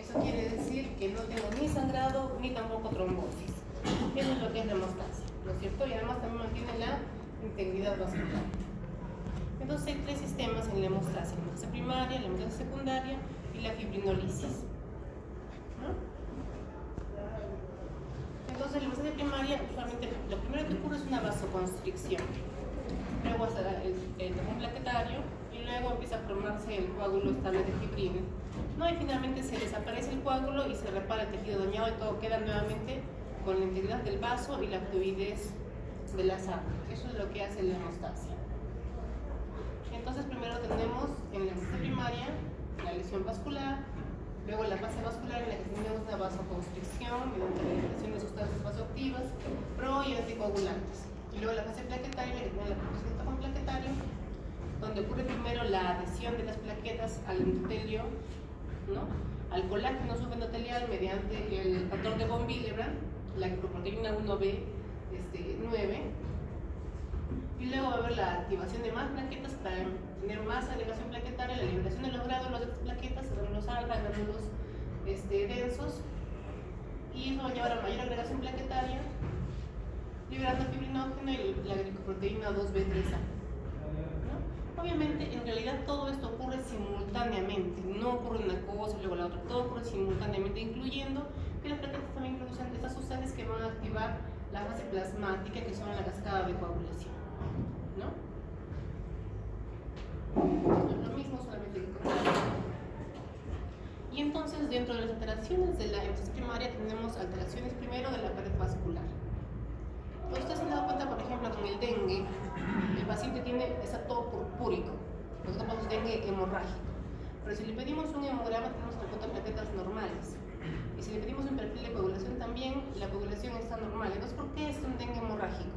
Eso quiere decir que no tengo ni sangrado ni tampoco trombosis. Eso es lo que es la hemostasia, ¿no es cierto? Y además también mantiene la integridad vascular. Entonces hay tres sistemas en la hemostasia: la hemostasia primaria, la hemostasia secundaria y la fibrinolisis, ¿no? Entonces la hemostasia primaria, usualmente lo primero que ocurre es una vasoconstricción, luego hasta el tapón plaquetario y luego empieza a formarse el coágulo estable de fibrina, ¿no? Y finalmente se desaparece el coágulo y se repara el tejido dañado y todo queda nuevamente con la integridad del vaso y la fluidez de la sangre. Eso es lo que hace la hemostasia. Entonces primero tenemos en la hemostasia primaria la lesión vascular, luego la fase vascular en la que tenemos una vasoconstricción mediante la liberación de sustancias vasoactivas, pro y anticoagulantes. Y luego la fase plaquetaria, en la que tenemos la producción del tapón plaquetario, donde ocurre primero la adhesión de las plaquetas al endotelio, ¿no? Al colágeno subendotelial mediante el factor de von Willebrand, la proteína 1B 9, y luego va a haber la activación de más plaquetas para tener más agregación plaquetaria, la liberación de los gránulos de estas plaquetas, gránulos alfa, gránulos densos, y eso va a llevar a mayor agregación plaquetaria, liberando fibrinógeno y la glicoproteína 2B3A. ¿No? Obviamente, en realidad todo esto ocurre simultáneamente, no ocurre una cosa y luego la otra, todo ocurre simultáneamente, incluyendo que las plaquetas también producen estas sustancias que van a activar la fase plasmática, que son la cascada de coagulación, ¿no? Es lo mismo, solamente que con... Y entonces, dentro de las alteraciones de la hemostasia primaria tenemos alteraciones primero de la pared vascular. Ustedes se han dado cuenta, por ejemplo, con el dengue, el paciente está todo purpúrico, nosotros llamamos dengue hemorrágico. Pero si le pedimos un hemograma, tenemos que encontrar plaquetas normales. Y si le pedimos un perfil de coagulación también, la coagulación está normal. Entonces, ¿por qué es un dengue hemorrágico?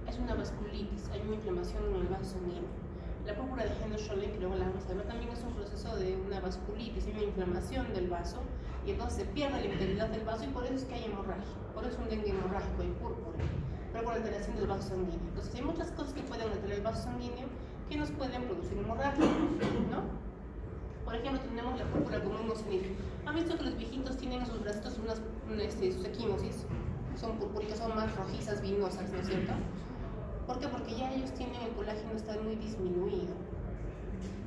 Es una vasculitis, hay una inflamación en el vaso sanguíneo. La púrpura de Henner-Schoenlein, que luego la vamos a ver, también es un proceso de una vasculitis, hay una inflamación del vaso, y entonces se pierde la integridad del vaso y por eso es que hay hemorragia. Por eso es un dengue hemorrágico, hay púrpura, pero por alteración del vaso sanguíneo. Entonces hay muchas cosas que pueden alterar el vaso sanguíneo que nos pueden producir hemorragia, ¿no? Por ejemplo, tenemos la púrpura común ocenil. ¿Han visto que los viejitos tienen en sus bracitos sus equimosis? Son purpúricas, son más rojizas, vinosas, ¿no es cierto? ¿Por qué? Porque ya ellos tienen el colágeno, está muy disminuido.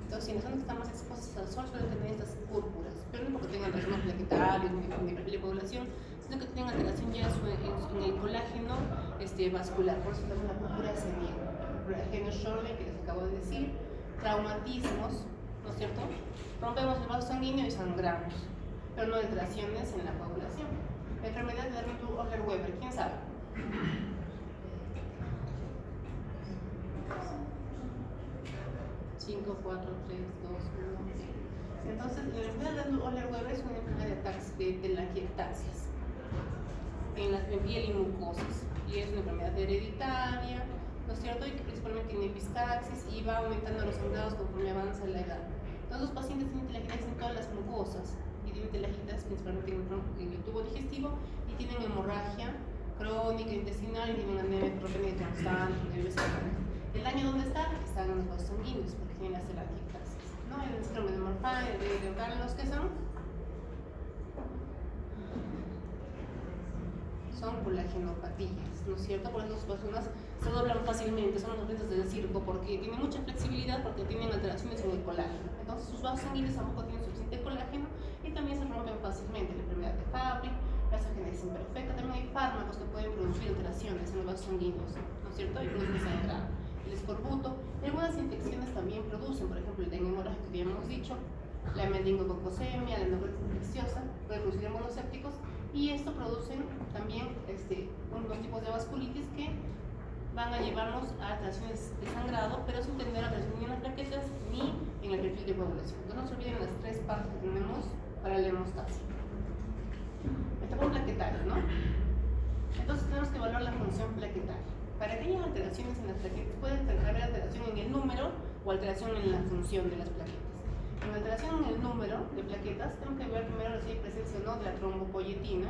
Entonces, si nosotros estamos expuestos al sol, suelen tener estas púrpuras, pero no porque tengan trastornos plaquetarios ni perfil de coagulación, sino que tienen alteración ya en el colágeno vascular. Por eso tenemos la púrpura senil, la Henner-Schoenlein, que les acabo de decir, traumatismos, ¿no es cierto? Rompemos el vaso sanguíneo y sangramos, pero no alteraciones en la coagulación. La enfermedad de Darmstadt-Oller-Weber, ¿quién sabe? 5, 4, 3, 2, 1. Entonces, la enfermedad de Darmstadt-Oller-Weber es una enfermedad de telangiectasias en piel y mucosas, y es una enfermedad hereditaria, ¿no es cierto? Y que principalmente tiene epistaxis y va aumentando los sangrados conforme avanza la edad. Entonces, los pacientes tienen telangiectasias en todas las mucosas y tienen telangiectasias principalmente en el tubo digestivo y tienen hemorragia crónica intestinal y tienen anemia trombónica constante. ¿El daño dónde está? Están en los vasos sanguíneos porque tienen las telangiectasias, ¿no? El síndrome de Marfan, de Ocalos, ¿qué son? Son colagenopatías, ¿no es cierto? Por eso las personas se doblan fácilmente, son los objetos del circo porque tienen mucha flexibilidad, porque tienen alteraciones en el colágeno. Entonces sus vasos sanguíneos tampoco tienen suficiente colágeno y también se rompen fácilmente. La enfermedad de Fabry, la genética imperfecta, también hay fármacos que pueden producir alteraciones en los vasos sanguíneos, ¿no es cierto? Y producen sangrado. El escorbuto, algunas infecciones también producen, por ejemplo el dengue hemorrágico que ya hemos dicho, la meningococcemia, la neuritis infecciosa, puede producir hemosépticos. Y esto produce también unos tipos de vasculitis que van a llevarnos a alteraciones de sangrado, pero sin tener alteración ni en las plaquetas ni en el perfil de coagulación. No se olviden las tres partes que tenemos para la hemostasia. El tapón plaquetario, ¿no? Entonces tenemos que evaluar la función plaquetaria. Para que haya alteraciones en las plaquetas, puede haber alteración en el número o alteración en la función de las plaquetas. En la alteración en el número de plaquetas, tenemos que ver primero si hay presencia o no de la trombopoyetina,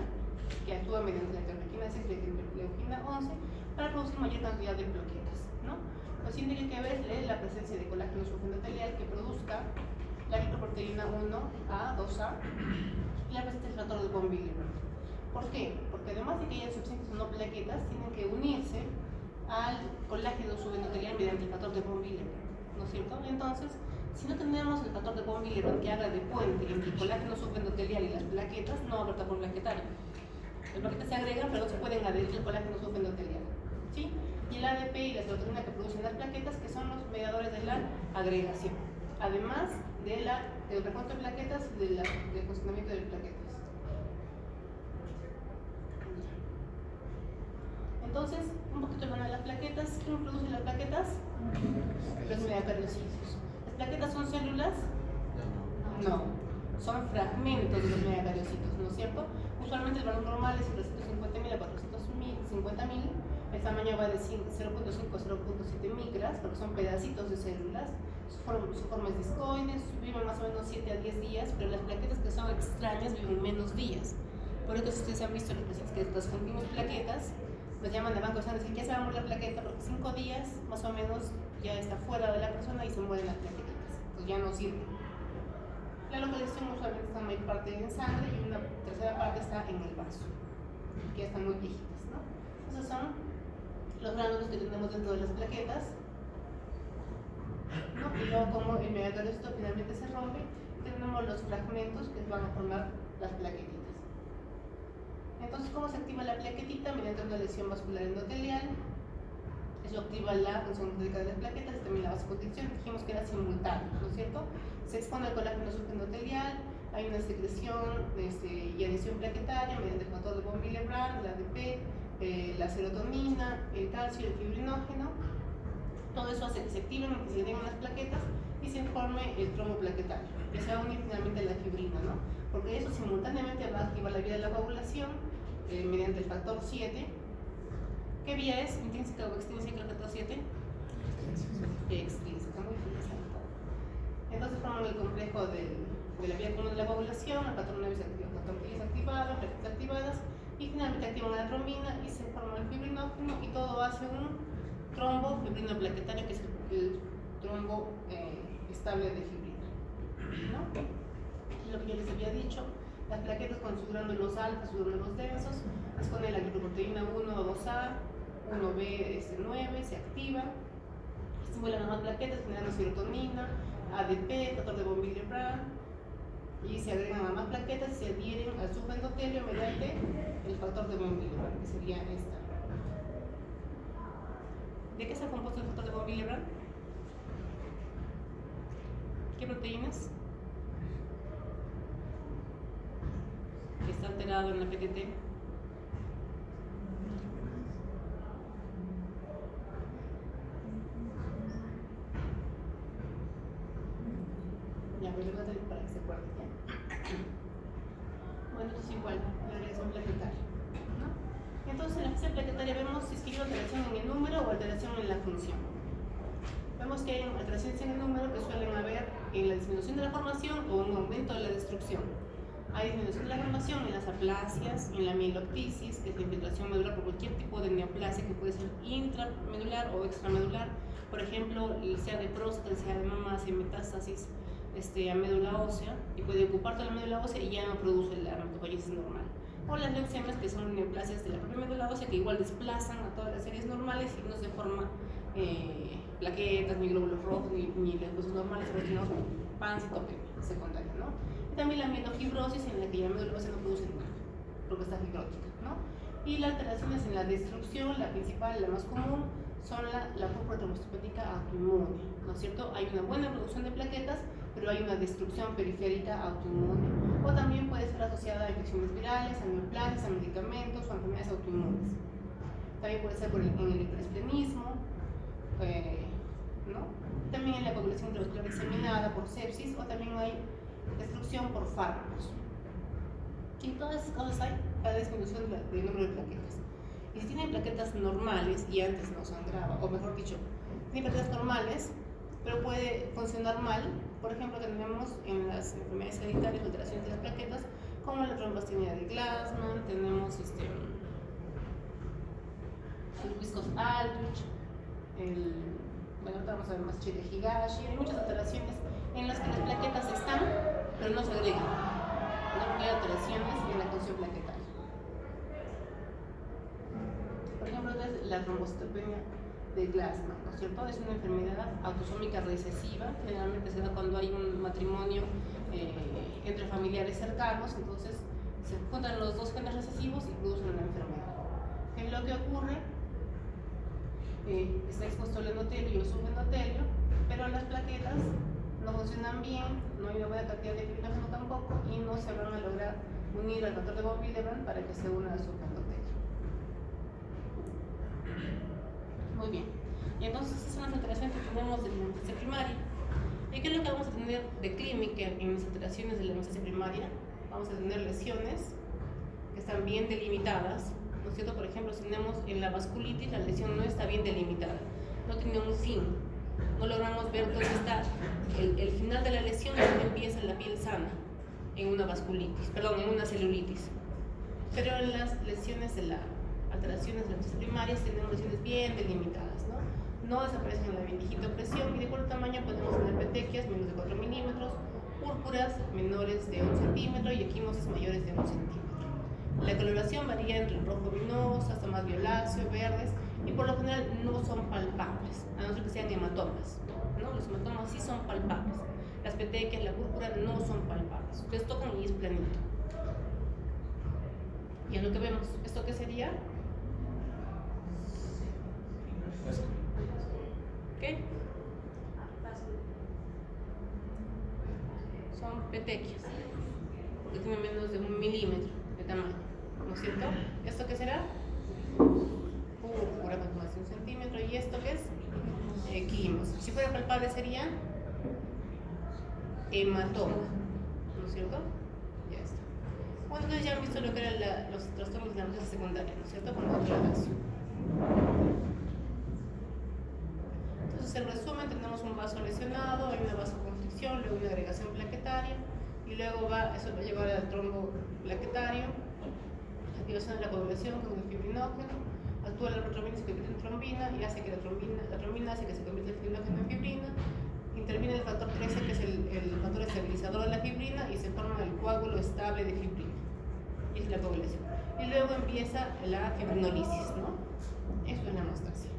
que actúa mediante la interleuquina 6 y la interleuquina 11 para producir mayor cantidad de plaquetas, ¿no? Lo siguiente que hay que ver es la presencia de colágeno subendotelial que produzca la glicoproteína 1A, 2A y la presencia del factor de von Willebrand. ¿Por qué? Porque además de que haya suficientes no plaquetas, tienen que unirse al colágeno subendotelial mediante el factor de von Willebrand, ¿no es cierto? Entonces, si no tenemos el factor de von Willebrand que haga de puente entre el colágeno subendotelial y las plaquetas, no va a haber tapón plaquetario. Las plaquetas se agregan, pero no se pueden adherir al colágeno subendotelial, ¿sí? Y el ADP y la serotonina que producen las plaquetas, que son los mediadores de la agregación, además del recuento de plaquetas y del funcionamiento de plaquetas. Entonces, un poquito hablando de las plaquetas. ¿Quién produce las plaquetas? Los megacarioocitos. ¿Las plaquetas son células? No, son fragmentos de los megacarioocitos, ¿no es cierto? Usualmente el valor normal es entre 150.000 a 450.000. El tamaño va de 0.5 a 0.7 micras, porque son pedacitos de células. Su forma es discoide, viven más o menos 7 a 10 días, pero las plaquetas que son extrañas viven menos días. Por eso, si ustedes han visto los pacientes que transfundimos plaquetas, nos llaman de banco de sangre y dicen que ya se va a morir la plaqueta, porque 5 días más o menos ya está fuera de la persona y se mueren las plaquetitas, entonces ya no sirve. La localización usualmente está en mayor parte en sangre y una tercera parte está en el vaso, que ya están muy viejitas, ¿no? Esos son los gránulos que tenemos dentro de las plaquetas, ¿no? Y luego, como el megacariocyto finalmente se rompe, tenemos los fragmentos que van a formar las plaquetitas. Entonces, ¿cómo se activa la plaquetita? Mediante una lesión vascular endotelial. Eso activa la función endotelica de las plaquetas y también la vasoconstricción. Dijimos que era simultáneo, ¿no es cierto? Se expone al colágeno subendotelial, hay una secreción y adhesión plaquetaria mediante el factor de von Willebrand, el ADP, la serotonina, el calcio, el fibrinógeno. Todo eso hace que se activen, que se den las plaquetas y se forme el trombo plaquetario, que se va a unir finalmente a la fibrina, ¿no? Porque eso simultáneamente va a activar la vía de la coagulación mediante el factor 7. ¿Qué vía es? ¿Intrínseca o extrínseca el factor 7? Extrínseca, muy interesante. Entonces forman el complejo de la vía común de la coagulación, el factor 9 se activa, el factor 10 activado, plaquetas activadas, y finalmente activan la trombina y se forma el fibrinógeno y todo hace un trombo fibrinoplaquetario, que es el trombo estable de fibrina, ¿no? Lo que yo les había dicho, las plaquetas con sus gránulos alfa, sus gránulos densos, exponen la glicoproteína 1 o 2A, 1B9, se activa, estimulan a más plaquetas generando serotonina, ADP, factor de von Willebrand, y se agregan a más plaquetas y se adhieren al subendotelio mediante el factor de von Willebrand, que sería esta. ¿De qué está compuesto el factor de von Willebrand? ¿Qué proteínas? Que está alterado en la PTT. Ya, pero para que se acuerden, ¿ya? Bueno, esto es igual, la agregación plaquetaria, ¿no? Entonces, en la fase plaquetaria vemos si es que hay alteración en el número o alteración en la función. Vemos que hay alteraciones en el número que suelen haber en la disminución de la formación o un aumento de la destrucción. Hay disminución de la formación en las aplasias, en la mieloptisis, que es la infiltración medular por cualquier tipo de neoplasia que puede ser intramedular o extramedular. Por ejemplo, el sea de próstata, el sea de mama, hace metástasis a médula ósea y puede ocupar toda la médula ósea y ya no produce la hematopoiesis normal. O las leucemias, que son neoplasias de la propia médula ósea que igual desplazan a todas las series normales y no se forman plaquetas, ni glóbulos rojos, ni leucocitos normales, pero sino pancitopenia secundaria, ¿no? También la mielofibrosis, en la que la médula ósea no produce nada, porque está fibrótica, ¿no? Y las alteraciones en la destrucción, la principal, la más común, son la púrpura trombocitopénica autoinmune, ¿no es cierto? Hay una buena producción de plaquetas, pero hay una destrucción periférica autoinmune. O también puede ser asociada a infecciones virales, a neoplasias, a medicamentos o a enfermedades autoinmunes. También puede ser en el hiperesplenismo, ¿no? También en la coagulación intravascular diseminada por sepsis, o también hay destrucción por fármacos. Y todas esas cosas hay para la disminución del número de plaquetas. Y si tienen plaquetas normales y antes no sangraba, o mejor dicho, tienen plaquetas normales, pero puede funcionar mal. Por ejemplo, tenemos en las enfermedades hereditarias alteraciones de las plaquetas, como la trombostenia de Glassman, tenemos el Wiskov-Aldrich, bueno, ahorita vamos a ver más de Higashi, hay muchas alteraciones en las que las plaquetas están, pero no se agregan. No porque hay alteraciones en la función plaquetaria. Por ejemplo, la trombocitopenia de Glassman, ¿no es cierto? Es una enfermedad autosómica recesiva, generalmente se da cuando hay un matrimonio entre familiares cercanos, entonces se juntan los dos genes recesivos y producen una enfermedad. ¿Qué es lo que ocurre? Está expuesto el endotelio y el subendotelio, pero las plaquetas no funcionan bien, no hay una buena cantidad de fibrinógeno tampoco y no se van a lograr unir al factor de von Willebrand para que se una al subendotelio. Muy bien, y entonces esas son las alteraciones que tenemos de la hemostasia primaria. ¿Y qué es lo que vamos a tener de clínica en las alteraciones de la hemostasia primaria? Vamos a tener lesiones que están bien delimitadas, ¿no es cierto? Por ejemplo, si tenemos en la vasculitis, la lesión no está bien delimitada, no tiene un fin, no logramos ver dónde está el final de la lesión y dónde empieza la piel sana en una vasculitis, perdón, en una celulitis. Pero en las lesiones de la alteraciones de las hemostasia primarias tenemos lesiones bien delimitadas, ¿no? No desaparecen en la digitopresión y de cuál tamaño podemos tener petequias menos de 4 milímetros, púrpuras menores de 1 centímetro y equimosis mayores de 1 centímetro. La coloración varía entre el rojo vinoso hasta más violáceo, verdes, y por lo general no son palpables, a no ser que sean hematomas, ¿no? Los hematomas sí son palpables. Las petequias, la púrpura no son palpables. Ustedes tocan y es planito. Y es lo que vemos. ¿Esto qué sería? ¿Qué? Son petequias, porque tienen menos de 1 milímetro de tamaño, ¿no es cierto? ¿Esto qué será? Púrpura, más de 1 centímetro. ¿Y esto qué es? Equimos. Si fuera palpable sería hematoma, ¿no es cierto? Ya está. Bueno, entonces ya han visto lo que eran los trastornos de la hemostasia secundaria, ¿no es cierto? Con la dilatación. Entonces, en resumen, tenemos un vaso lesionado, hay una vasoconstricción, luego una agregación plaquetaria, y luego eso va a llevar al trombo plaquetario, activación de la coagulación con el fibrinógeno, actúa la protrombina y se convierte en trombina y hace que la trombina hace que se convierta el fibrinógeno en fibrina, interviene el factor 13 que es el factor estabilizador de la fibrina y se forma el coágulo estable de fibrina, y es la coagulación. Y luego empieza la fibrinolisis, ¿no? Eso es la hemostasia.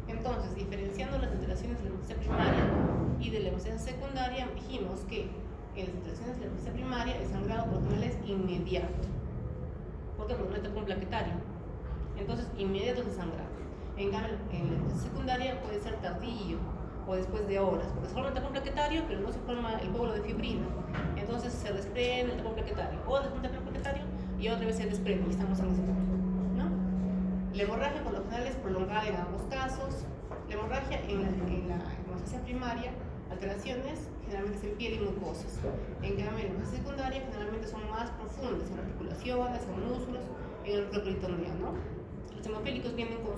Entonces, diferenciando las alteraciones de la hemostasia primaria y de la hemostasia secundaria, dijimos que en las alteraciones de la hemostasia primaria el sangrado por lo general es inmediato. ¿Por qué? Porque no está con plaquetario. Entonces, inmediato es el sangrado. En cambio, en la hemostasia secundaria puede ser tardío o después de horas, porque se forma el tapón plaquetario, pero no se forma el coágulo de fibrina. Entonces, se desprende el tapón plaquetario, o después del tapón plaquetario y otra vez se desprende, y estamos en ese punto, ¿no? La hemorragia por lo general es prolongada en ambos casos. La hemorragia en la hemostasia primaria, alteraciones generalmente es en piel y mucosas. En cambio, en la hemostasia secundaria generalmente son más profundas, en articulaciones, en músculos, en el retroperitoneal, ¿no? Los hemofílicos vienen con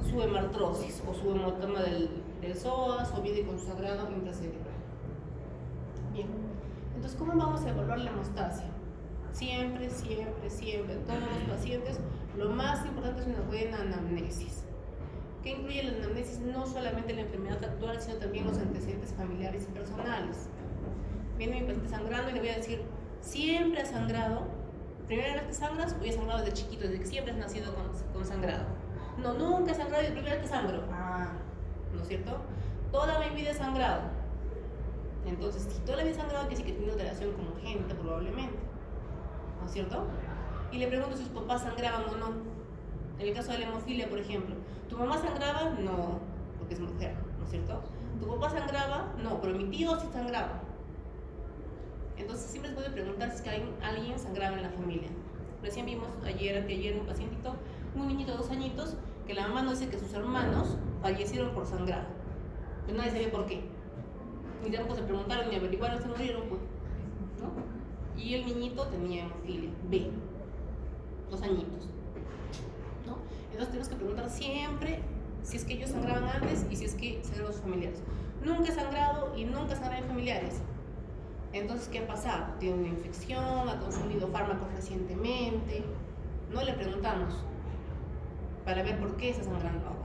su hemartrosis o su hematoma del psoas o viene con su sangrado intracerebral. Bien, entonces, ¿cómo vamos a evaluar la hemostasia? Siempre, en todos los pacientes, lo más importante es una buena anamnesis. ¿Qué incluye la anamnesis? No solamente la enfermedad actual, sino también los antecedentes familiares y personales. Viene mi paciente sangrando y le voy a decir, ¿siempre has sangrado? ¿Primera vez que sangras o ya has sangrado desde chiquito, desde que siempre has nacido con sangrado? No, nunca he sangrado y es la primera vez que sangro. ¿No es cierto? Toda mi vida he sangrado. Entonces, si toda la vida he sangrado, quiere decir que tiene alteración congénita probablemente. ¿No es cierto? Y le pregunto si sus papás sangraban o no. En el caso de la hemofilia, por ejemplo, ¿tu mamá sangraba? No, porque es mujer, ¿no es cierto? ¿Tu papá sangraba? No, pero mi tío sí sangraba. Entonces siempre se puede preguntar si es que alguien sangraba en la familia. Recién vimos ayer un pacientito, un niñito de 2 añitos, que la mamá nos dice que sus hermanos fallecieron por sangrado. Pero nadie sabía por qué. Ni tampoco se preguntaron ni averiguaron, se murieron, pues, ¿no? Y el niñito tenía hemofilia B, 2 añitos, ¿no? Entonces tenemos que preguntar siempre si es que ellos sangraban antes y si es que sangraban sus familiares. Nunca he sangrado y nunca sangraron familiares. Entonces, ¿qué ha pasado? ¿Tiene una infección? ¿Ha consumido fármacos recientemente? No le preguntamos para ver por qué está sangrando ahora.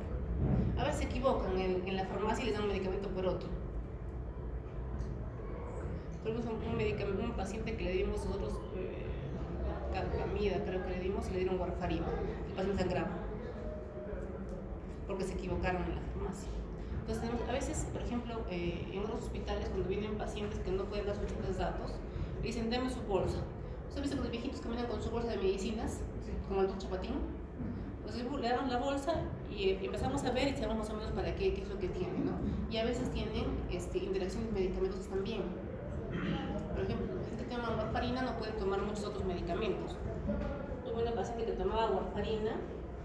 A veces se equivocan en la farmacia y les dan un medicamento por otro. Tuvimos un paciente que le dimos nosotros carpamida, creo que le dimos, y le dieron warfarina. El paciente sangraba porque se equivocaron en la farmacia. Entonces, a veces, por ejemplo, en otros hospitales, cuando vienen pacientes que no pueden dar sus datos, le dicen, deme su bolsa. ¿Usted viste que los viejitos caminan con su bolsa de medicinas, como el chapatín? Entonces le damos la bolsa y empezamos a ver y sabemos más o menos para qué es lo que tiene, ¿no? Y a veces tienen interacciones medicamentos también. Por ejemplo, la gente que toma warfarina no puede tomar muchos otros medicamentos. Tuve una paciente que tomaba warfarina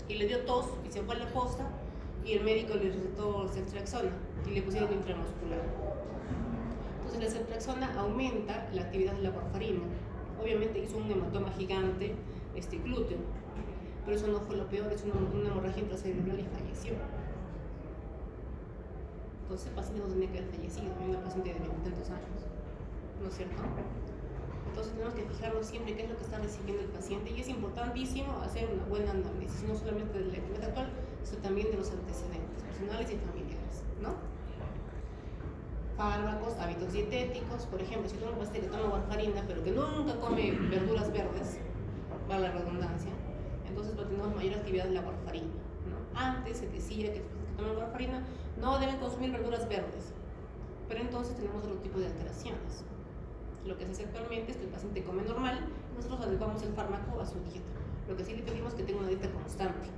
y le dio tos y se fue a la posta y el médico le recetó ceftriaxona y le pusieron intramuscular. Entonces la ceftriaxona aumenta la actividad de la warfarina. Obviamente hizo un hematoma gigante glúteo, pero eso no fue lo peor, es una hemorragia intracerebral y falleció. Entonces el paciente no tenía que haber fallecido, era una paciente de 20 tantos años, ¿no es cierto? Entonces tenemos que fijarnos siempre qué es lo que está recibiendo el paciente y es importantísimo hacer una buena análisis, no solamente de la actividad actual, sino también de los antecedentes personales y familiares, ¿no? Fármacos, hábitos dietéticos, por ejemplo, si tengo un paciente que toma warfarina pero que nunca come verduras verdes, para la redundancia, entonces va a tener mayor actividad de la warfarina, ¿no? Antes se decía que los pacientes que toman warfarina no deben consumir verduras verdes, pero entonces tenemos otro tipo de alteraciones. Lo que se hace actualmente es que el paciente come normal y nosotros adecuamos el fármaco a su dieta. Lo que sí le pedimos es que tenga una dieta constante.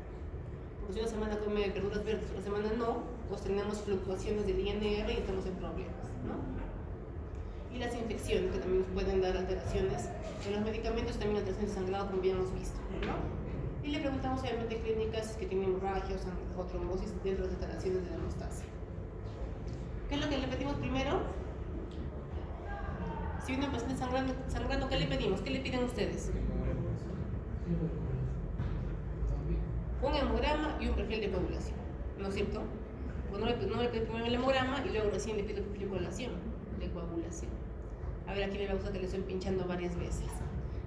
Porque si una semana come verduras verdes, otra semana no, pues tenemos fluctuaciones del INR y estamos en problemas, ¿no? Y las infecciones, que también nos pueden dar alteraciones en los medicamentos, también alteraciones de sangrado, como ya hemos visto, ¿no? Y le preguntamos obviamente clínicas que tienen hemorragia o trombosis dentro de las alteraciones de la hemostasia. ¿Qué es lo que le pedimos primero? Si viene un paciente sangrando, ¿qué le pedimos? ¿Qué le piden ustedes? Un hemograma y un perfil de coagulación, ¿no es cierto? Pues no le pido primero el hemograma y luego recién le pido el perfil de coagulación. A ver, aquí me gusta que le estoy pinchando varias veces.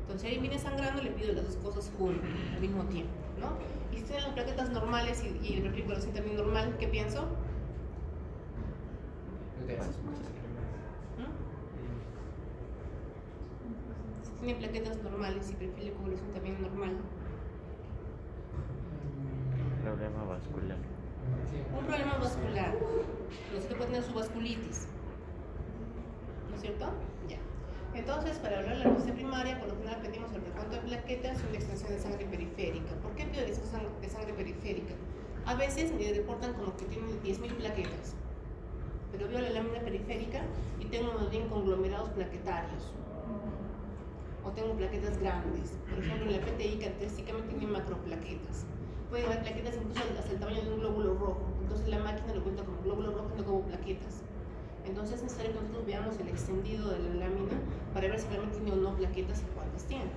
Entonces, si ahí viene sangrando, le pido las dos cosas juntas, al mismo tiempo, ¿no? Y si tienen las plaquetas normales y el perfil de coagulación también normal, ¿qué pienso? Si tiene plaquetas normales y perfil de coagulación también normal. Problema vascular. Un problema vascular. No sé, puede tener su vasculitis. ¿No es cierto? Ya. Entonces, para hablar de la receta primaria, por lo general pedimos el recuento de plaquetas y una extensión de sangre periférica. ¿Por qué pido la extensión de sangre periférica? A veces me reportan como que tienen 10.000 plaquetas, pero veo la lámina periférica y tengo más bien conglomerados plaquetarios. O tengo plaquetas grandes. Por ejemplo, en la PTI característicamente tiene macroplaquetas. Pueden haber plaquetas incluso hasta el tamaño de un glóbulo rojo. Entonces la máquina lo cuenta como glóbulo rojo y no como plaquetas. Entonces es necesario que nosotros veamos el extendido de la lámina para ver si realmente tiene o no plaquetas y cuántas tiene.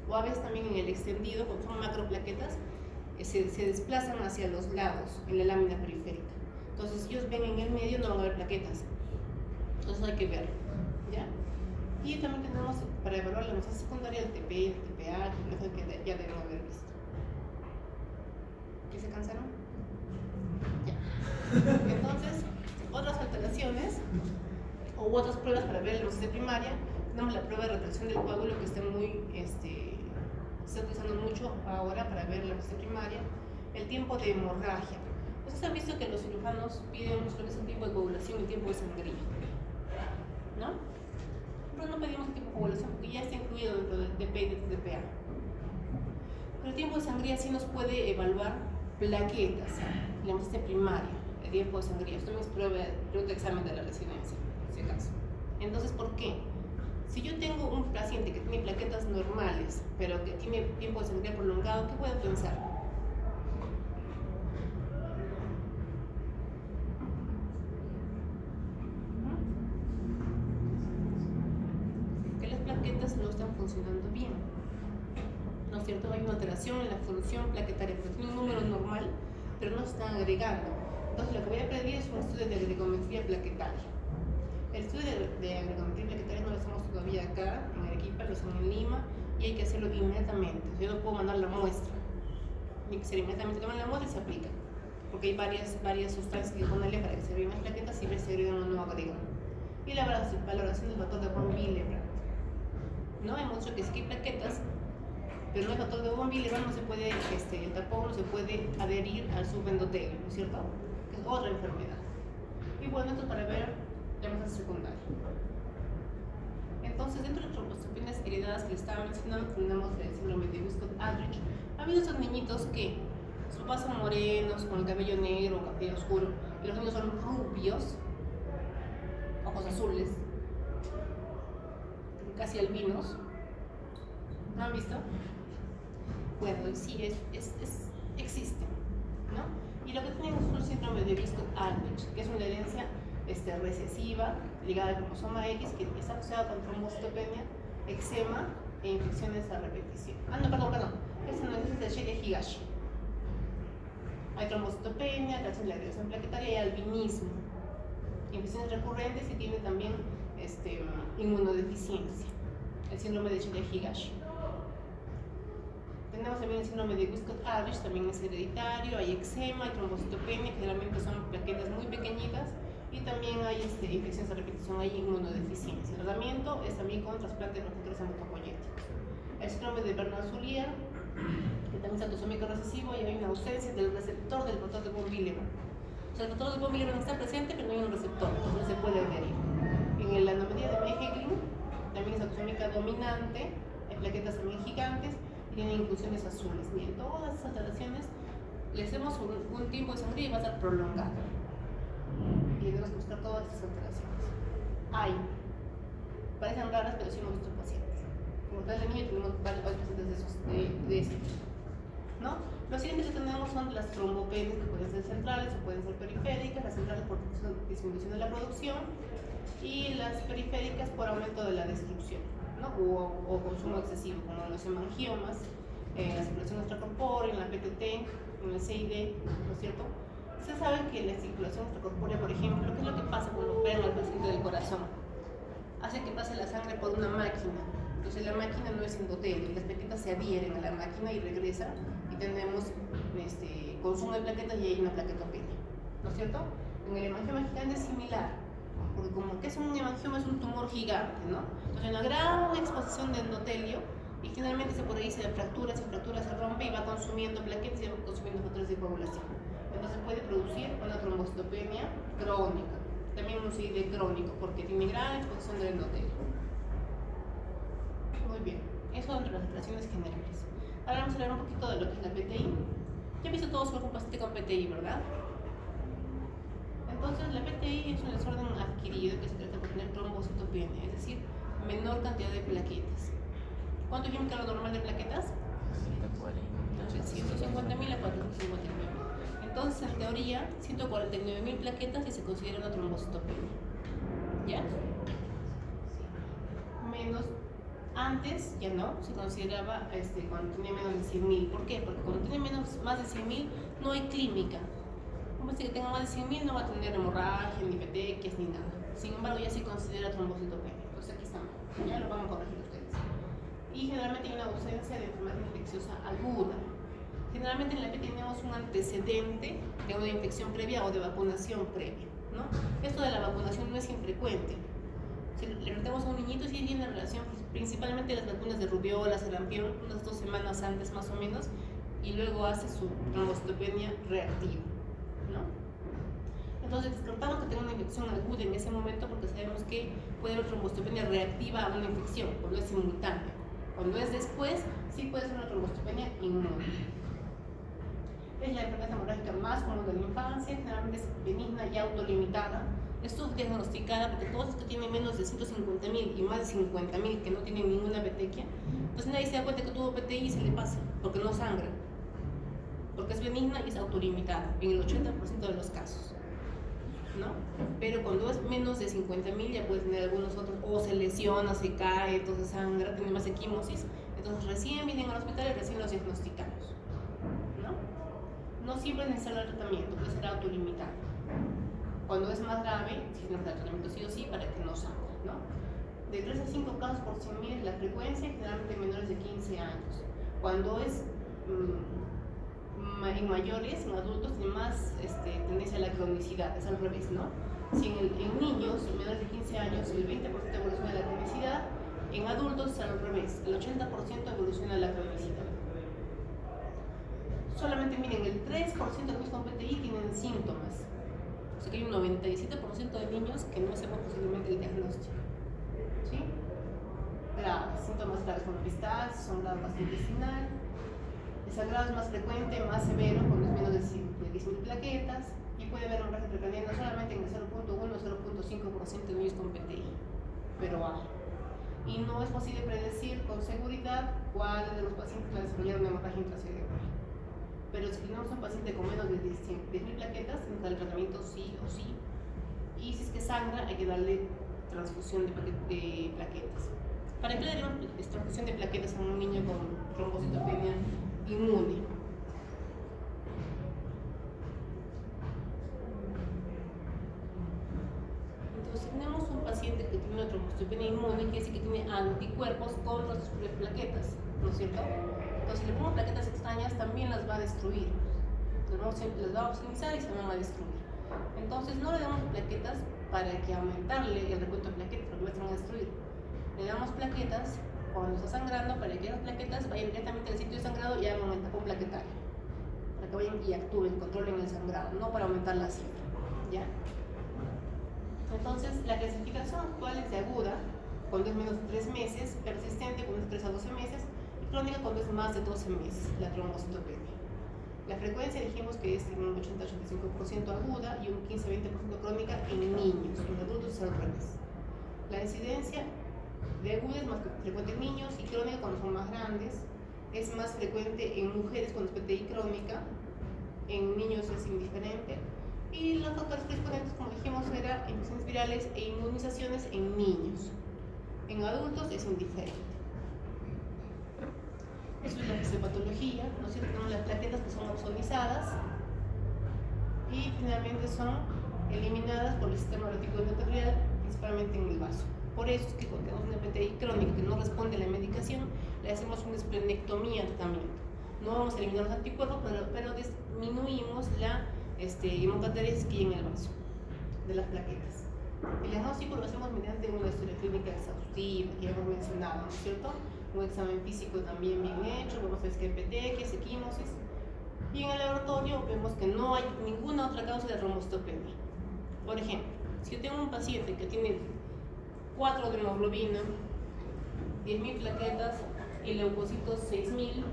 O a veces también en el extendido, cuando son macroplaquetas, se desplazan hacia los lados en la lámina periférica. Entonces si ellos ven en el medio no van a haber plaquetas. Entonces hay que verlo, ¿ya? Y también tenemos para evaluar la hemostasia secundaria el TP, el TPA, que ya deben haber visto. ¿Ya se cansaron? Ya. Entonces, otras alteraciones u otras pruebas para ver la hemostasia primaria, tenemos la prueba de retracción del coágulo que está se está utilizando mucho ahora para ver la hemostasia primaria, el tiempo de hemorragia. Ustedes han visto que los cirujanos piden lo que es el tiempo de coagulación y el tiempo de sangría, ¿no? Pero no pedimos el tiempo de coagulación porque ya está incluido dentro del TP y del TPA. Pero el tiempo de sangría sí nos puede evaluar plaquetas, la hemostasia primaria, el tiempo de sangría. Esto es prueba de examen de la residencia, en ese caso. Entonces, ¿por qué? Si yo tengo un paciente que tiene plaquetas normales, pero que tiene tiempo de sangría prolongado, ¿qué puedo pensar? Que las plaquetas no están funcionando bien. ¿No es cierto? Hay una alteración en la función plaquetaria, porque tiene un número normal, pero no se están agregando. Entonces, lo que voy a pedir es un estudio de agregometría plaquetaria. El estudio de agregometría plaquetaria no lo hacemos todavía acá, en Arequipa, lo hacemos en Lima, y hay que hacerlo inmediatamente. Yo no puedo mandar la muestra, tiene que ser inmediatamente, toman la muestra y se aplica. porque hay varias sustancias que ponerle para que se agreguen las plaquetas, siempre se agregan o no agregan. Y la valoración del factor de von Willebrand, ¿no? Hemos dicho que sí que hay plaquetas, pero no el factor de von Willebrand no se puede, el tapón no se puede adherir al subendotelio, ¿no es cierto? Que es otra enfermedad. Y bueno, esto es para ver la masa secundaria. Entonces, dentro de las trombocitopenias heredadas que les estaba mencionando, tenemos el síndrome de Wiskott-Aldrich. Ha habido esos niñitos que sus papás son morenos, con el cabello negro o cabello oscuro, y los niños son rubios, ojos azules, casi albinos. ¿No han visto? Bueno, sí, existe, ¿no? Y lo que tenemos es un síndrome de Wiskott-Aldrich, que es una herencia recesiva ligada al cromosoma X, que está asociada con trombocitopenia, eczema e infecciones a repetición. Perdón. Esta no es de Shirei Higashi. Hay trombocitopenia, calcio en la agregación plaquetaria y albinismo. Infecciones recurrentes y tiene también inmunodeficiencia. El síndrome de Shirei Higashi. Tenemos también el síndrome de Wiskott-Aldrich, también es hereditario, hay eczema, hay trombocitopenia, que generalmente son plaquetas muy pequeñitas, y también hay infecciones a repetición, hay inmunodeficiencia. El tratamiento es también con trasplante de receptores hematopoyéticos. El síndrome de Bernard-Soulier, que también es autosómico recesivo, y hay una ausencia del receptor del factor de von Willebrand. O sea, el factor de von Willebrand está presente, pero no hay un receptor, entonces no se puede adherir. En la anomalía de Meheglin, también es autosómica dominante, hay plaquetas también gigantes, y tiene inclusiones azules. Bien, todas esas alteraciones le hacemos un tiempo de sangría y va a estar prolongado. Y debemos buscar todas esas alteraciones. Parecen raras, pero sí hemos visto pacientes. Como tal, de niño tenemos varios pacientes de ese tipo, ¿no? Los siguientes que tenemos son las trombopenias, que pueden ser centrales o pueden ser periféricas. Las centrales por disminución de la producción y las periféricas por aumento de la destrucción, ¿no? O consumo excesivo, como los hemangiomas, la circulación extracorpórea, en la PTT, en el CID, ¿no es cierto? Ustedes saben que la circulación extracorpórea, por ejemplo, ¿qué es lo que pasa cuando operan al paciente del corazón? Hace que pase la sangre por una máquina. Entonces la máquina no es endotelio, las plaquetas se adhieren a la máquina y regresa, y tenemos consumo de plaquetas y hay una plaquetopenia, ¿no es cierto? En el hemangioma gigante es similar, porque como que es un hemangioma, es un tumor gigante, ¿no? Entonces hay una gran exposición de endotelio, y generalmente por ahí se fractura, se rompe y va consumiendo plaquetas y va consumiendo factores de coagulación. Entonces puede producir una trombocitopenia crónica, también un CID crónico, porque tiene gran exposición del endotelio. Muy bien, eso entre las alteraciones generales. Ahora vamos a hablar un poquito de lo que es la PTI. Ya he visto todos un paciente con PTI, ¿verdad? Entonces la PTI es un desorden adquirido que se trata de tener trombocitopenia, es decir, menor cantidad de plaquetas. ¿Cuánto es lo normal de plaquetas? 150.000 a 459.000. Entonces, en teoría, 149.000 plaquetas y se considera una trombocitopenia. ¿Ya? Menos, antes ya no, se consideraba cuando tenía menos de 100.000. ¿Por qué? Porque cuando tiene más de 100.000 no hay clínica. Un paciente que tenga más de 100.000 no va a tener hemorragia, ni petequias, ni nada. Sin embargo, ya se considera trombocitopenia. Entonces aquí estamos, ya lo van a corregir ustedes. Y generalmente hay una ausencia de enfermedad infecciosa aguda. Generalmente en la PTI tenemos un antecedente de una infección previa o de vacunación previa, ¿no? Esto de la vacunación no es infrecuente. Si le preguntamos a un niñito, sí tiene relación principalmente las vacunas de rubiola, sarampión, unas 2 semanas antes más o menos, y luego hace su trombocitopenia reactiva, ¿no? Entonces descartamos que tenga una infección aguda en ese momento, porque sabemos que puede haber trombocitopenia reactiva a una infección cuando es simultánea. Cuando es después, sí puede ser una trombocitopenia inmune. Es la enfermedad hemorrágica más común de la infancia, generalmente es benigna y autolimitada. Es subdiagnosticada porque todos los que tienen menos de 150.000 y más de 50.000 que no tienen ninguna petequia, pues nadie se da cuenta que tuvo PTI y se le pasa, porque no sangra, porque es benigna y es autolimitada en el 80% de los casos, ¿no? Pero cuando es menos de 50.000 ya puede tener algunos otros, o se lesiona, se cae, entonces sangra, tiene más equimosis, entonces recién vienen al hospital y recién los diagnosticamos, ¿no? No siempre es necesario el tratamiento, puede ser autolimitado. Cuando es más grave, sí es necesario el tratamiento sí o sí para que no sangre, ¿no? De 3 a 5 casos por 100.000 es la frecuencia, generalmente menores de 15 años. Cuando es en mayores, en adultos, tiene más tendencia a la cronicidad, es al revés, ¿no? Si en niños, en menores de 15 años, el 20% evoluciona a la cronicidad, en adultos es al revés, el 80% evoluciona a la cronicidad. Solamente miren, el 3% de niños con PTI tienen síntomas. O sea que hay un 97% de niños que no hacemos posiblemente el diagnóstico. ¿Sí? Graves, síntomas graves como epistaxis, sangrado gastrointestinal. El sangrado es más frecuente, más severo, con menos de 10.000 plaquetas, y puede haber un raje intracraniano solamente en el 0.1 o 0.5% de niños con PTI, pero hay. Y no es posible predecir con seguridad cuál de los pacientes va a desarrollar una hemorragia intracerebral. Pero si tenemos un paciente con menos de 10.000 plaquetas, tenemos que darle tratamiento sí o sí. Y si es que sangra, hay que darle transfusión de plaquetas. ¿Para qué le daríamos transfusión de plaquetas a un niño con trombocitopenia inmune? Entonces, si tenemos un paciente que tiene una trombocitopenia inmune, quiere decir que tiene anticuerpos contra sus propias plaquetas, ¿no es cierto? Entonces, si le pongo plaquetas extrañas, también las va a destruir. Las va a optimizar y se van a destruir. Entonces, no le damos plaquetas para que aumentarle el recuento de plaquetas, porque se van a destruir. Le damos plaquetas cuando está sangrando para que las plaquetas vayan directamente al sitio de sangrado y hagan un tapón plaquetario. Para que vayan y actúen, controlen el sangrado, no para aumentar la cifra. ¿Ya? Entonces, la clasificación actual es de aguda, cuando es menos de 3 meses, persistente, cuando es 3 a 12 meses, crónica cuando es más de 12 meses, la trombocitopenia. La frecuencia dijimos que es un 80-85% aguda y un 15-20% crónica en niños, en adultos es al revés. La incidencia de aguda es más frecuente en niños y crónica cuando son más grandes, es más frecuente en mujeres cuando es PTI crónica, en niños es indiferente. Y los factores predisponentes, como dijimos, eran infecciones virales e inmunizaciones en niños. En adultos es indiferente. Eso es la fisiopatología, ¿no es cierto? Tenemos las plaquetas que son ozonizadas y finalmente son eliminadas por el sistema reticular endotelial, principalmente en el vaso. Por eso es que cuando tenemos una PTI crónica que no responde a la medicación, le hacemos una esplenectomía de tratamiento. No vamos a eliminar los anticuerpos, pero disminuimos la hemocataresis que hay en el vaso de las plaquetas. El diagnóstico lo hacemos mediante una historia clínica exhaustiva, que ya hemos mencionado, ¿no es cierto? Un examen físico también bien hecho, vemos si es que hay petequias, equimosis. Y en el laboratorio vemos que no hay ninguna otra causa de trombocitopenia. Por ejemplo, si yo tengo un paciente que tiene 4 de hemoglobina, 10.000 plaquetas y leucocitos 6.000,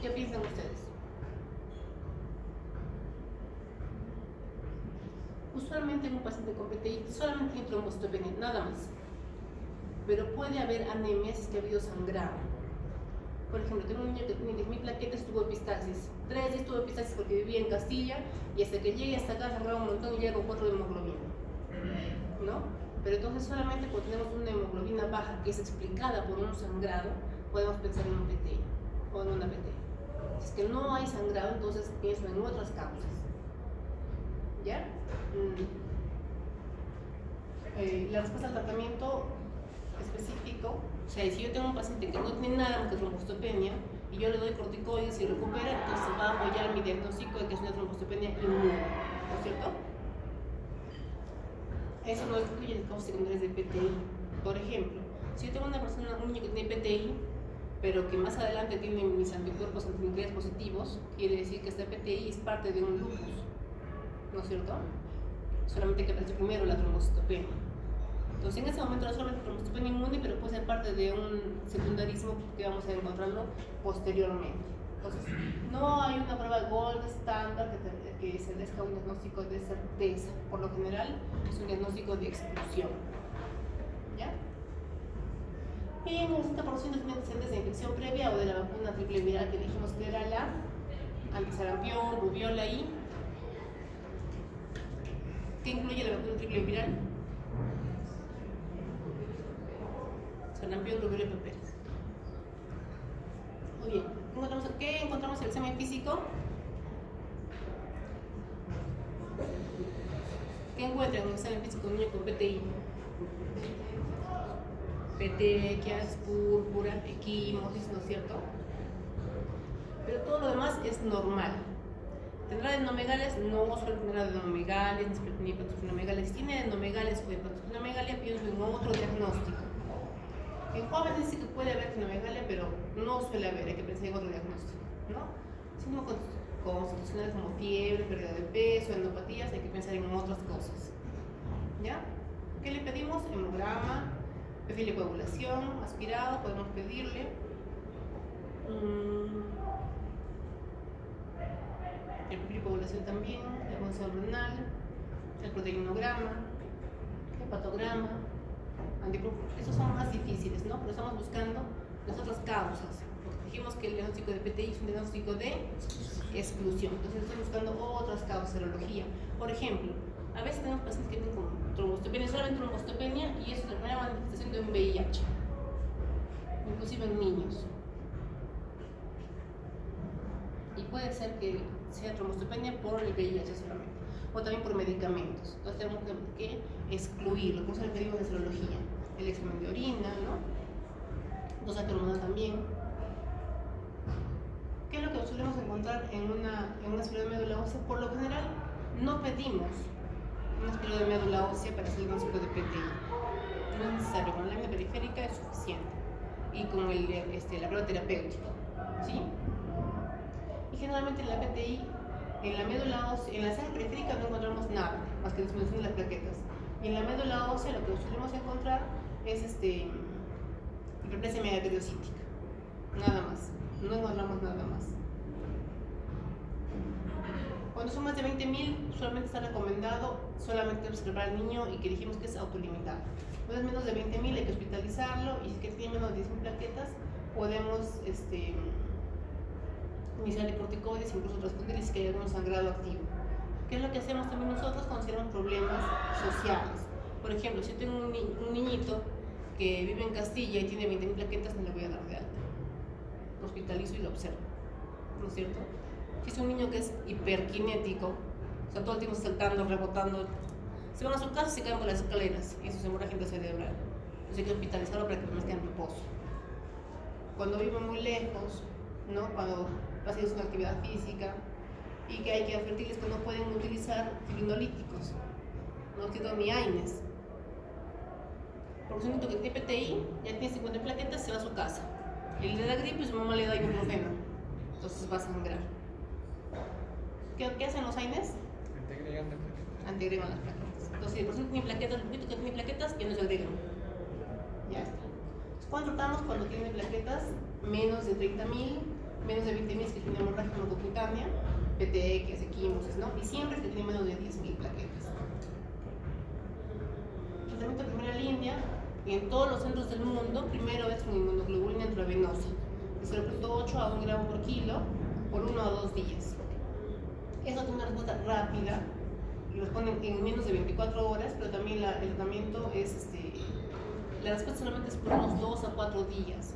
¿qué piensan ustedes? Usualmente en un paciente con PTI solamente tiene trombocitopenia, nada más. Pero puede haber anemias si es que ha habido sangrado. Por ejemplo, tengo un niño que tiene 10.000 plaquetas y tuvo epistaxis. 3 días tuvo epistaxis porque vivía en Castilla y hasta que llegue hasta acá sangraba un montón y llega con 4 de hemoglobina. ¿No? Pero entonces solamente cuando tenemos una hemoglobina baja que es explicada por un sangrado, podemos pensar en un PTI o en una PTI. Si es que no hay sangrado, entonces pienso en otras causas. ¿Ya? La respuesta al tratamiento específico, o sea, si yo tengo un paciente que no tiene nada más que trombocitopenia y yo le doy corticoides y recupera, entonces va a apoyar mi diagnóstico de que es una trombocitopenia inmune, ¿no es cierto? Eso no excluye las causas secundarias de PTI. Por ejemplo, si yo tengo un niño que tiene PTI, pero que más adelante tiene mis anticuerpos antinucleares positivos, quiere decir que esta PTI es parte de un lupus, ¿no es cierto? Solamente que aparece primero la trombocitopenia. Entonces, en ese momento no solamente trombocitopenia inmune, pero puede ser parte de un secundarismo que vamos a encontrarlo posteriormente. Entonces, no hay una prueba gold estándar que establezca un diagnóstico de certeza. Por lo general, es un diagnóstico de exclusión. ¿Ya? Y en el 60% tiene antecedentes de infección previa o de la vacuna triple viral que dijimos que era la antisarampión, rubiola y... ¿Qué incluye la vacuna triple viral? Sarampión, rubiola y paperas. Muy bien. ¿Qué encontramos en el examen físico? ¿Qué encuentran en el examen físico de un niño con PTI? Petequias, púrpura, equimosis, ¿no es cierto? pero todo lo demás es normal. ¿Tendrá adenomegalias? No suele tener adenomegalias, ni hipertrofinomegalias. Si tiene adenomegalias o hipertrofinomegalia, pienso en otro diagnóstico. En jóvenes sí que puede haber tenomegalia, pero no suele haber, hay que pensar en otro diagnóstico, ¿no? Sino constitucionales como fiebre, pérdida de peso, endopatías, hay que pensar en otras cosas. ¿Ya? ¿Qué le pedimos? Hemograma, perfil de coagulación, aspirado, podemos pedirle. El perfil de coagulación también, la función renal, el proteinograma, el hepatograma, anticuerpos. Esos son más difíciles, ¿no? Pero estamos buscando las otras causas. Porque dijimos que el diagnóstico de PTI es un diagnóstico de exclusión. Entonces estoy buscando otras causas de serología. Por ejemplo, a veces tenemos pacientes que tienen con trombocitopenia, solamente trombocitopenia, y eso es la primera manifestación de un VIH, inclusive en niños. Y puede ser que sea trombocitopenia por el VIH solamente, o también por medicamentos. Entonces tenemos que excluirlo. Por eso le pedimos la serología, el examen de orina, ¿no? Dosaje hormonal también. ¿Qué es lo que solemos encontrar en una espiral de médula ósea? Por lo general, no pedimos una espiral de médula ósea para hacer el diagnóstico de PTI. No es necesario, con la lámina periférica es suficiente. Y con la prueba terapéutica, ¿sí? Y generalmente en la PTI, en la médula ósea, en la sangre periférica no encontramos nada, más que disminución de las plaquetas. Y en la médula ósea lo que solemos encontrar es hiperplasia megateriocítica. Nada más. No encontramos nada más. Cuando son más de 20.000, solamente está recomendado solamente observar al niño y que dijimos que es autolimitado. Cuando es menos de 20.000 hay que hospitalizarlo, y si es que tiene menos de 10.000 plaquetas, podemos iniciarle corticoides, incluso transfundirle si hay algún sangrado activo. ¿Qué es lo que hacemos también nosotros cuando tenemos problemas sociales? Por ejemplo, si yo tengo un niñito que vive en Castilla y tiene 20.000 plaquetas, no le voy a dar de alta. Lo hospitalizo y lo observo, ¿no es cierto? Si es un niño que es hiperkinético, o sea, todo el tiempo saltando, rebotando, se van a su casa y se caen por las escaleras, y eso es hemorragia cerebral. Entonces hay que hospitalizarlo para que permanezca en reposo. Cuando vive muy lejos, ¿no? Cuando haciendo una actividad física, y que hay que advertirles que no pueden utilizar filinolíticos, no quiero ni AINES. Porque si un niño que tiene PTI, ya tiene 50 plaquetas, se va a su casa. El de la gripe, su mamá le da ibuprofeno, entonces va a sangrar. ¿Qué hacen los AINES? Antiagregan las plaquetas. Entonces, si el paciente tiene plaquetas, el niño que tiene plaquetas, ya no se agregan. Ya está. ¿Cuándo tratamos? Cuando tiene plaquetas menos de 30.000, menos de 20.000 que tiene hemorragia broncocutanea, PTX, equimosis, ¿no? Y siempre que tiene menos de 10.000 plaquetas. Tratamiento de primera línea, en todos los centros del mundo, primero es con inmunoglobulina intravenosa, de 0.8 a 1 gramo por kilo, por 1 a 2 días. Eso tiene una respuesta rápida, y responden en menos de 24 horas, pero también el tratamiento es, la respuesta solamente es por unos 2 a 4 días,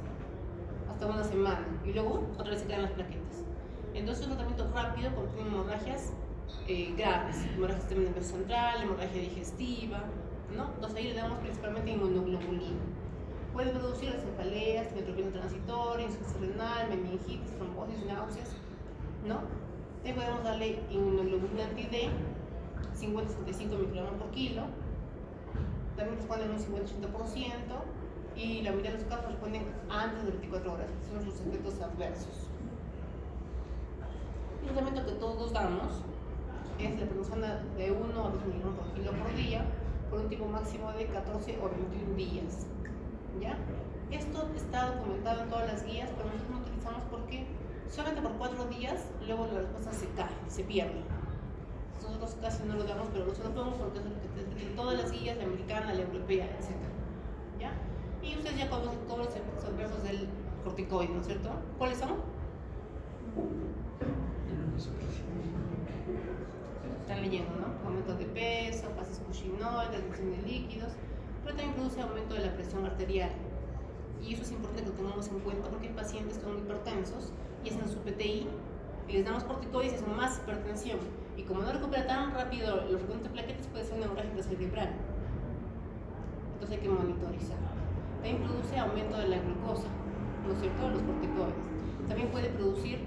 hasta una semana, y luego otra vez se quedan las plaquetas. Entonces, un tratamiento rápido cuando tienen hemorragias graves, hemorragia sistema nervioso central, hemorragia digestiva, ¿no? Entonces ahí le damos principalmente inmunoglobulina. Puede producir cefaleas, neutropenia transitoria, insuficiencia renal, meningitis, trombosis, náuseas, ¿no? Ahí podemos darle inmunoglobulina anti-D, 50-75 microgramos por kilo. También responden un 50-80%, y la mitad de los casos responden antes de 24 horas, que son sus efectos adversos. El tratamiento que todos damos es la prednisona de 1 a 2 miligramos por kilo por día, por un tiempo máximo de 14 o 21 días. ¿Ya? Esto está documentado en todas las guías, pero nosotros no utilizamos porque solamente por 4 días, luego la respuesta se cae, se pierde. Nosotros casi no lo damos, pero lo podemos porque es lo que está en todas las guías, la americana, la europea, etc. ¿Ya? Y ustedes ya conocen todos los efectos adversos del corticoide, ¿no es cierto? ¿Cuáles son? Están leyendo, ¿no? Aumento de peso, fases cushinóides, reducción de líquidos, pero también produce aumento de la presión arterial. Y eso es importante que lo tengamos en cuenta porque hay pacientes que son hipertensos y hacen su PTI y les damos corticoides y hacen más hipertensión. Y como no recupera tan rápido los recuentos de plaquetas, puede ser una hemorragia cerebral. Entonces hay que monitorizar. También produce aumento de la glucosa. ¿no es cierto?, los corticoides. También puede producir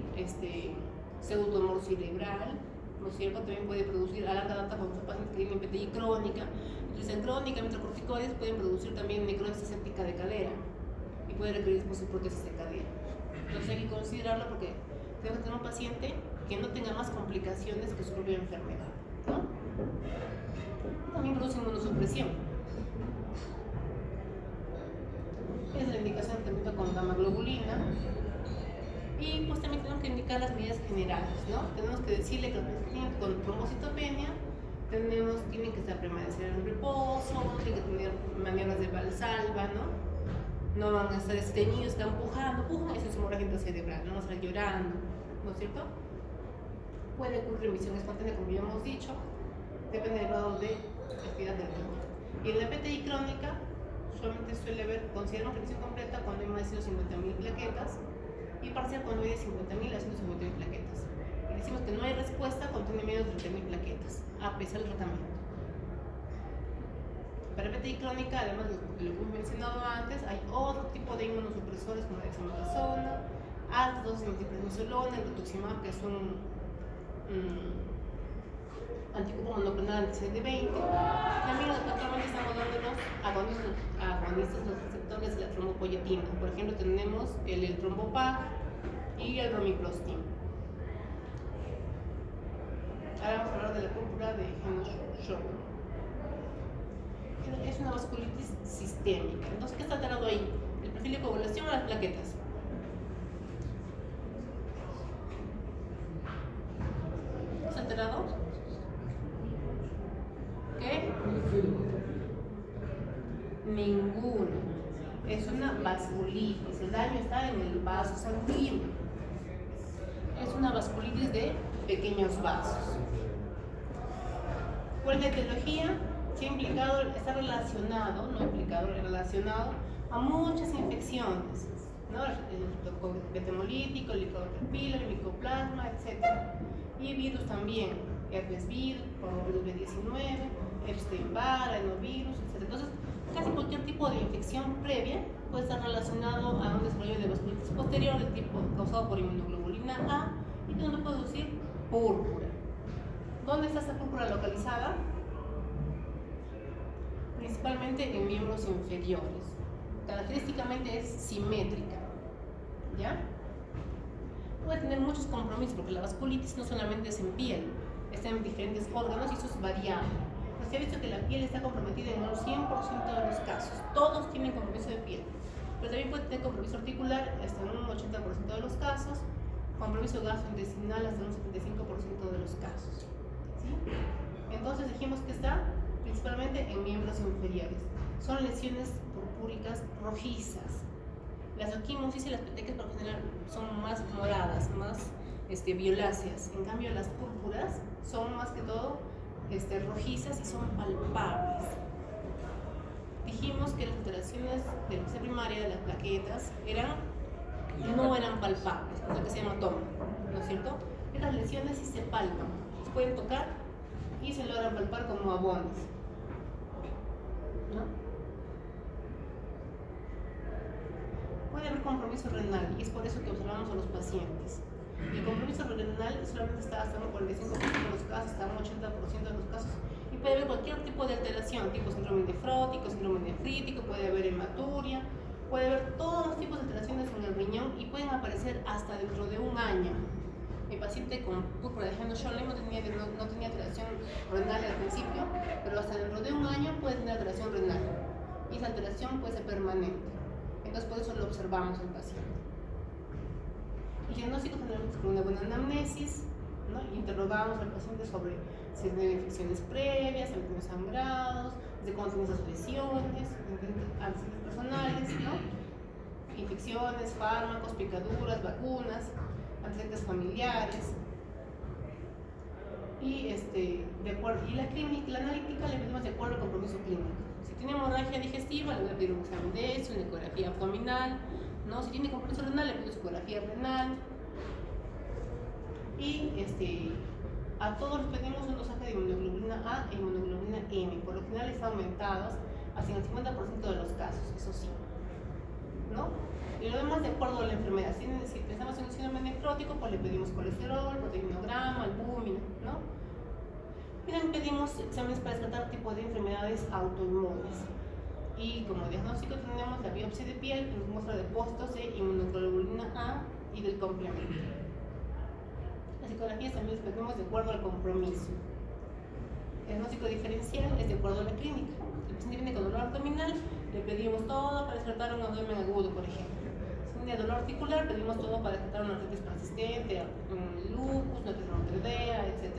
pseudotumor cerebral, ¿no es cierto?, también puede producir a larga data con pacientes que tienen PTI crónica. Entonces, crónicamente los corticoides pueden producir también necrosis séptica de cadera y puede requerir después prótesis de cadera. Entonces hay que considerarlo porque tenemos que tener un paciente que no tenga más complicaciones que su propia enfermedad, ¿no? También produce inmunosupresión. Es la indicación de tratamiento con gamma globulina. Y pues también tenemos que indicar las medidas generales, ¿no? Tenemos que decirle que los pacientes con trombocitopenia tienen que estar permanecer en reposo, tienen que tener maniobras de Valsalva, ¿no? No van a estar estreñidos, están empujando, eso es hemorragia cerebral, no van a estar llorando, ¿no es cierto? Puede ocurrir remisión espontánea, como ya hemos dicho, depende del grado de actividad del tumor. Y en la PTI crónica, solamente consideramos remisión completa cuando hay más de 150.000 plaquetas y parcial cuando hay de 50.000 a 150.000 plaquetas. Y decimos que no hay respuesta cuando tiene menos de 30.000 plaquetas, a pesar del tratamiento. Para PTI crónica, además de lo que hemos mencionado antes, hay otro tipo de inmunosupresores como la dexametasona, altas dosis de metilprednisolona, el rituximab, que es un anticuerpo monoclonal anti-CD20. También actualmente estamos dando los agonistas, los receptores de la trombopoyetina. Por ejemplo, tenemos el trombopag y el romiplostim. Ahora vamos a hablar de la púrpura de Henoch-Schönberg. Es una vasculitis sistémica. Entonces, ¿qué está alterado ahí? El perfil de coagulación o las plaquetas. ¿Qué está alterado? ¿Qué? Ninguno. Es una vasculitis. El daño está en el vaso sanguíneo. Es una vasculitis de pequeños vasos. ¿Cuál es la etiología? Está relacionado, no implicado, relacionado a muchas infecciones, ¿no? El betemolítico, el Helicobacter el micoplasma, etc. Y virus también, herpes virus, virus B19, Epstein-Barr, adenovirus, etc. Entonces, casi cualquier tipo de infección previa puede estar relacionado a un desarrollo de vasculitis posterior de tipo causado por inmunoglobulina A y donde puede producir púrpura. ¿Dónde está esta púrpura localizada? Principalmente en miembros inferiores. Característicamente es simétrica, ¿ya? Puede tener muchos compromisos porque la vasculitis no solamente es en piel, está en diferentes órganos y eso es variable. Pues se ha visto que la piel está comprometida en un 100% de los casos. Todos tienen compromiso de piel, pero también puede tener compromiso articular hasta en un 80% de los casos, compromiso gastrointestinal hasta en un 75% de los casos, ¿sí? Entonces dijimos que está principalmente en miembros inferiores. Son lesiones purpúricas rojizas. Las oquimosis y las petecas por lo general son más moradas, más violáceas. En cambio, las púrpuras son más que todo rojizas y son palpables. Dijimos que las alteraciones de la fase primaria de las plaquetas no eran palpables, es lo que se llama hematoma, ¿no es cierto? Estas lesiones sí se palpan, se pueden tocar y se logran palpar como abonos, ¿no? Puede haber compromiso renal y es por eso que observamos a los pacientes. El compromiso renal solamente está hasta un 45% de los casos, hasta un 80% de los casos, y puede haber cualquier tipo de alteración, tipo síndrome nefrótico, síndrome nefrítico, puede haber hematuria, puede haber todos los tipos de alteraciones en el riñón y pueden aparecer hasta dentro de un año. Mi paciente con púrpura de Henoch-Schönberg no tenía alteración renal al principio, pero hasta dentro de un año puede tener alteración renal y esa alteración puede ser permanente. Entonces por eso lo observamos al paciente. El diagnóstico generalmente con una buena anamnesis, ¿no? Interrogamos al paciente sobre si tiene infecciones previas, si tiene sangrados, desde cuándo tiene esas lesiones, antecedentes personales, ¿no? Infecciones, fármacos, picaduras, vacunas, antecedentes familiares. Y, la analítica le pedimos de acuerdo al compromiso clínico. Si tiene hemorragia digestiva, le voy a pedir un examen de eso, una ecografía abdominal, ¿no? Si tiene compromiso renal, le pido ecografía renal. Y a todos les pedimos un dosaje de inmunoglobulina A e inmunoglobulina M. Por lo general están aumentadas hacia el 50% de los casos, eso sí. ¿no? Y lo demás de acuerdo a la enfermedad. Si pensamos en un síndrome nefrótico, pues le pedimos colesterol, proteinograma, albúmina, ¿no? Y también pedimos exámenes para descartar tipo de enfermedades autoinmunes. Y como diagnóstico tenemos la biopsia de piel, que nos muestra depósitos de inmunoglobulina A y del complemento. Las ecografías también las pedimos de acuerdo al compromiso. El diagnóstico diferencial es de acuerdo a la clínica. El paciente viene con dolor abdominal, le pedimos todo para descartar un abdomen agudo, por ejemplo. Si tiene dolor articular, pedimos todo para descartar una artritis persistente, un lupus, una artritis etc.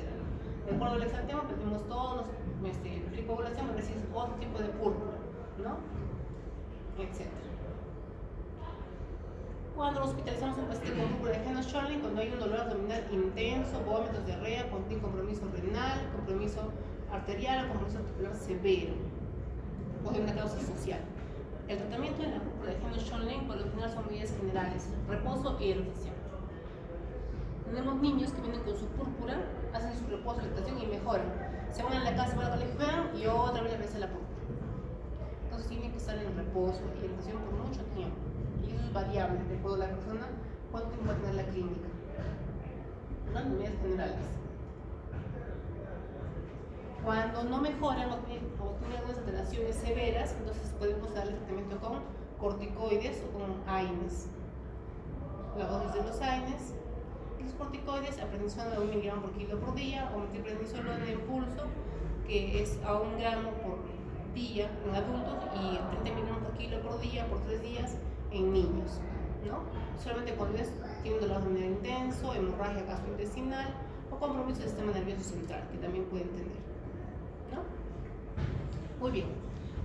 De acuerdo al exantema, pedimos todos tricobulación, para decir otro tipo de púrpura, ¿no? Etc. Cuando hospitalizamos a un paciente con púrpura de Henoch-Schönlein, cuando hay un dolor abdominal intenso, vómitos, diarrea, con compromiso renal, compromiso arterial o compromiso articular severo, o de una causa social. El tratamiento de la púrpura de Henoch-Schönlein por lo general son medidas generales: reposo e irritación. Tenemos niños que vienen con su púrpura, hacen su reposo, irritación y mejoran. Se van a la casa, van al colegio y otra vez regresa la púrpura. Entonces tienen que estar en reposo y irritación por mucho tiempo. Y eso es variable de acuerdo a la persona, cuánto tiempo va a tener la clínica. Hablando de medidas generales. Cuando no mejoran o tienen algunas alteraciones severas, entonces podemos darle tratamiento con corticoides o con AINES. La dosis de los AINES, los corticoides, prednisona a 1 miligramo por kilo por día, o metilprednisolona de impulso, que es a 1 gramo por día en adultos y 30 miligramos por kilo por día por 3 días en niños, ¿no? Solamente cuando tiene un dolor abdominal intenso, hemorragia gastrointestinal o compromiso del sistema nervioso central, que también pueden tener, ¿no? Muy bien,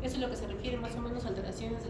eso es lo que se refiere más o menos a alteraciones